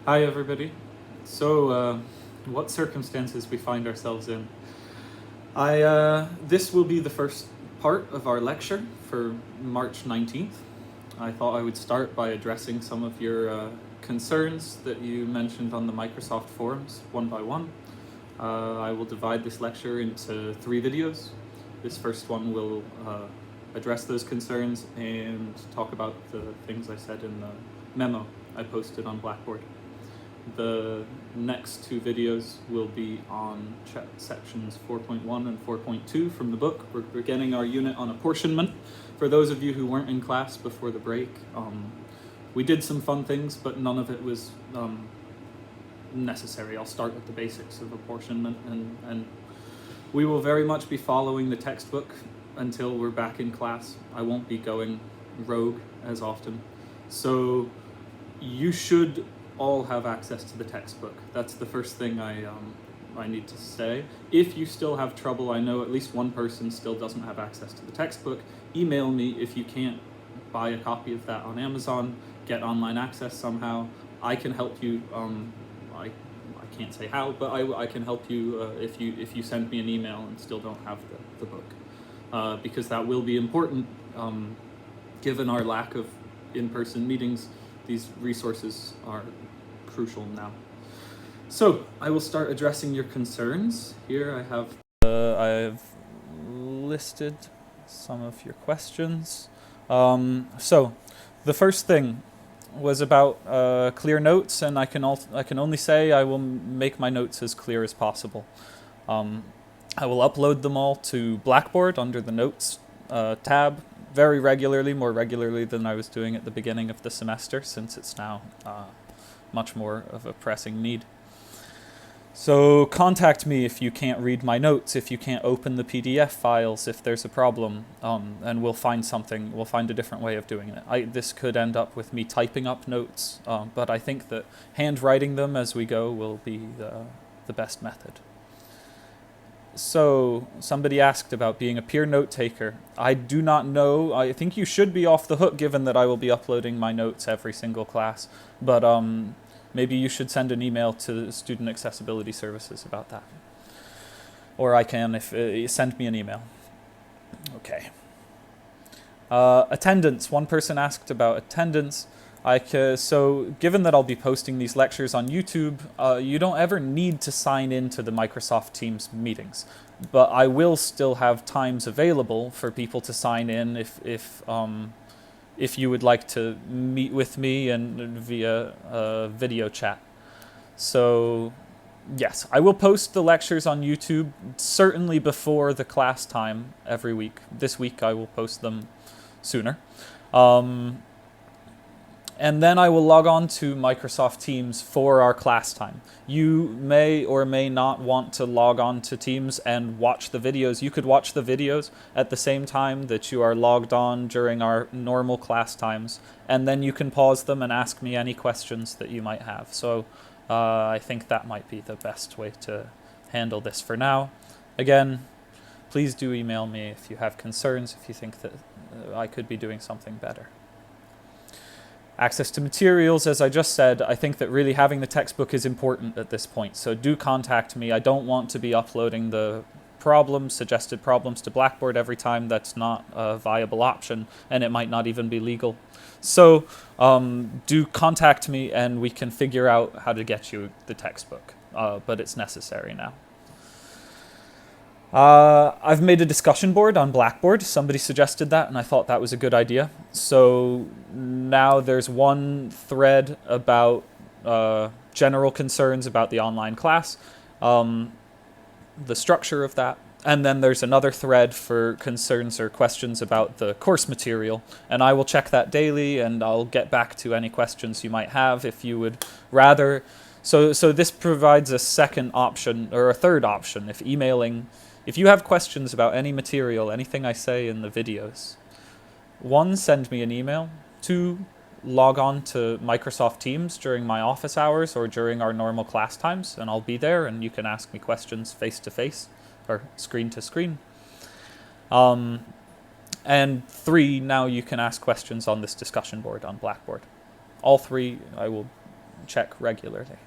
Hi everybody. So, what circumstances we find ourselves in? This will be the first part of our lecture for March 19th. I thought I would start by addressing some of your concerns that you mentioned on the Microsoft forums one by one. I will divide this lecture into 3 videos. This first one will address those concerns and talk about the things I said in the memo I posted on Blackboard. The next 2 videos will be on sections 4.1 and 4.2 from the book. We're beginning our unit on apportionment. For those of you who weren't in class before the break, we did some fun things, but none of it was necessary. I'll start with the basics of apportionment, and we will very much be following the textbook until we're back in class. I won't be going rogue as often. So you should all have access to the textbook. That's the first thing I need to say. If you still have trouble, I know at least one person still doesn't have access to the textbook. Email me if you can't buy a copy of that on Amazon, get online access somehow. I can help you. I can't say how, but I can help you if you send me an email and still don't have the book, because that will be important given our lack of in-person meetings. These resources are crucial now. So I will start addressing your concerns. Here I've listed some of your questions. So the first thing was about clear notes, and I can only say I will make my notes as clear as possible. I will upload them all to Blackboard under the Notes tab very regularly, more regularly than I was doing at the beginning of the semester, since it's now much more of a pressing need. So contact me if you can't read my notes, if you can't open the PDF files, if there's a problem, and we'll find a different way of doing it. This could end up with me typing up notes, but I think that handwriting them as we go will be the best method. So somebody asked about being a peer note taker. I do not know. I think you should be off the hook given that I will be uploading my notes every single class, but maybe you should send an email to Student Accessibility Services about that. Or I can send me an email. Okay. Attendance. One person asked about attendance. So given that I'll be posting these lectures on YouTube, you don't ever need to sign into the Microsoft Teams meetings, but I will still have times available for people to sign in if you would like to meet with me and via video chat. So yes, I will post the lectures on YouTube certainly before the class time every week. This week I will post them sooner. And then I will log on to Microsoft Teams for our class time. You may or may not want to log on to Teams and watch the videos. You could watch the videos at the same time that you are logged on during our normal class times, and then you can pause them and ask me any questions that you might have. So I think that might be the best way to handle this for now. Again, please do email me if you have concerns, if you think that I could be doing something better. Access to materials, as I just said, I think that really having the textbook is important at this point, so do contact me. I don't want to be uploading the suggested problems to Blackboard every time. That's not a viable option, and it might not even be legal. So do contact me and we can figure out how to get you the textbook, but it's necessary now. I've made a discussion board on Blackboard. Somebody suggested that, and I thought that was a good idea. So now there's one thread about general concerns about the online class, the structure of that, and then there's another thread for concerns or questions about the course material, and I will check that daily, and I'll get back to any questions you might have if you would rather. So this provides a second option, or a third option, if you have questions about any material, anything I say in the videos. 1, send me an email. 2, log on to Microsoft Teams during my office hours or during our normal class times, and I'll be there and you can ask me questions face to face or screen to screen. And 3, now you can ask questions on this discussion board on Blackboard. All 3 I will check regularly.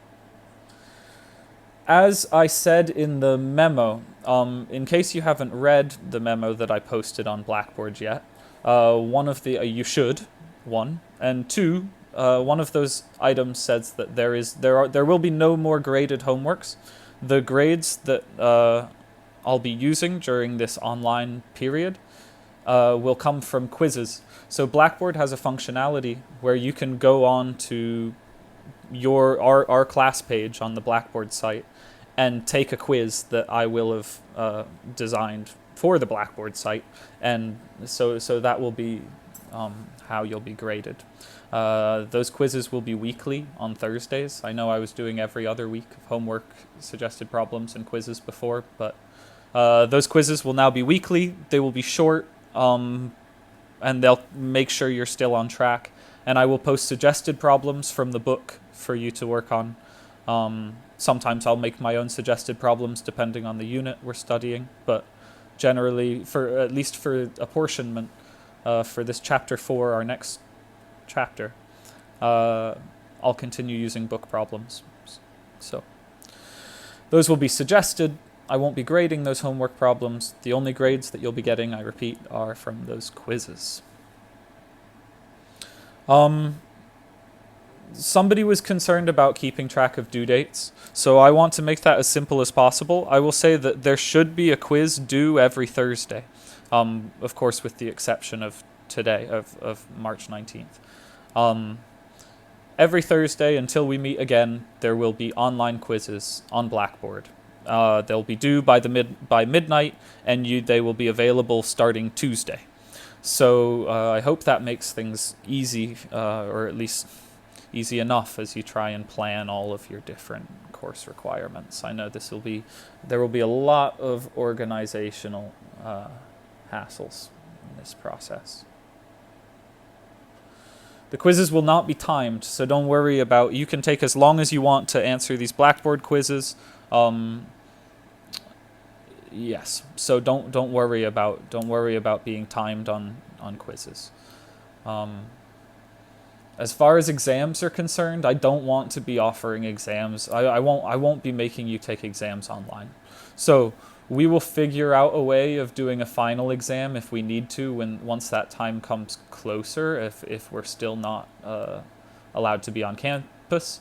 As I said in the memo, in case you haven't read the memo that I posted on Blackboard yet, one of the you should, one, and two, one of those items says that there will be no more graded homeworks. The grades that I'll be using during this online period will come from quizzes. So Blackboard has a functionality where you can go on to our class page on the Blackboard site and take a quiz that I will have designed for the Blackboard site, and so that will be how you'll be graded. Those quizzes will be weekly on Thursdays. I know I was doing every other week of homework, suggested problems, and quizzes before, but those quizzes will now be weekly. They will be short, and they'll make sure you're still on track. And I will post suggested problems from the book for you to work on. Sometimes I'll make my own suggested problems depending on the unit we're studying, but generally, at least for apportionment, for this chapter 4, our next chapter, I'll continue using book problems. So those will be suggested. I won't be grading those homework problems. The only grades that you'll be getting, I repeat, are from those quizzes. Somebody was concerned about keeping track of due dates, so I want to make that as simple as possible. I will say that there should be a quiz due every Thursday, of course with the exception of today, of March 19th. Every Thursday until we meet again, there will be online quizzes on Blackboard. They'll be due by midnight, and they will be available starting Tuesday. So I hope that makes things easy, or at least easy enough as you try and plan all of your different course requirements. I know there will be a lot of organizational hassles in this process. The quizzes will not be timed, so don't worry about. You can take as long as you want to answer these Blackboard quizzes. Yes, so don't worry about being timed on quizzes. As far as exams are concerned, I don't want to be offering exams. I won't be making you take exams online. So we will figure out a way of doing a final exam if we need to once that time comes closer, if we're still not allowed to be on campus.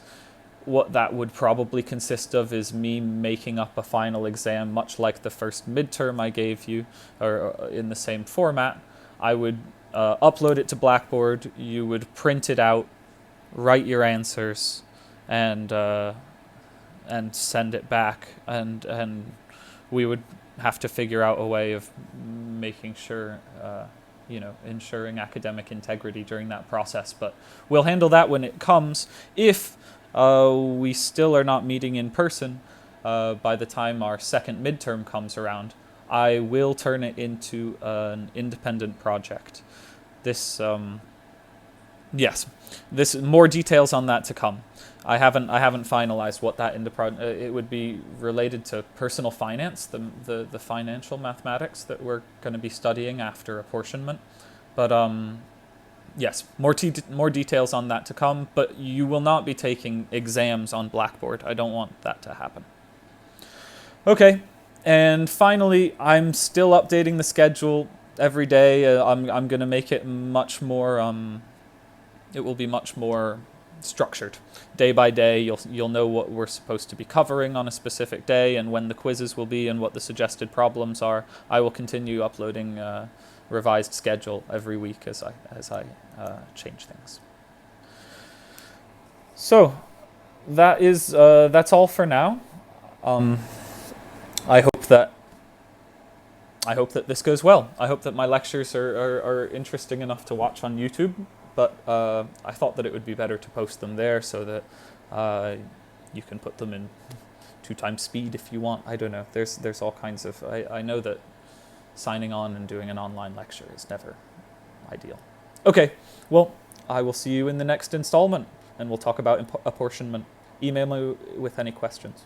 What that would probably consist of is me making up a final exam, much like the first midterm I gave you, or in the same format. I would upload it to Blackboard. You would print it out, write your answers, and send it back. And we would have to figure out a way of making sure, ensuring academic integrity during that process. But we'll handle that when it comes. If we still are not meeting in person by the time our second midterm comes around, I will turn it into an independent project. This more details on that to come. I haven't finalized what that it would be related to personal finance, the financial mathematics that we're going to be studying after apportionment. But yes, more details on that to come, but you will not be taking exams on Blackboard. I don't want that to happen. Okay, and finally, I'm still updating the schedule every day. I'm going to make it much more, it will be much more structured. Day by day, you'll know what we're supposed to be covering on a specific day and when the quizzes will be and what the suggested problems are. I will continue uploading revised schedule every week as I change things. So that's all for now. I hope that this goes well. I hope that my lectures are interesting enough to watch on YouTube, but I thought that it would be better to post them there so that you can put them in 2x speed if you want. I don't know. There's all kinds of. I know that signing on and doing an online lecture is never ideal. Okay, well, I will see you in the next installment, and we'll talk about apportionment. Email me with any questions.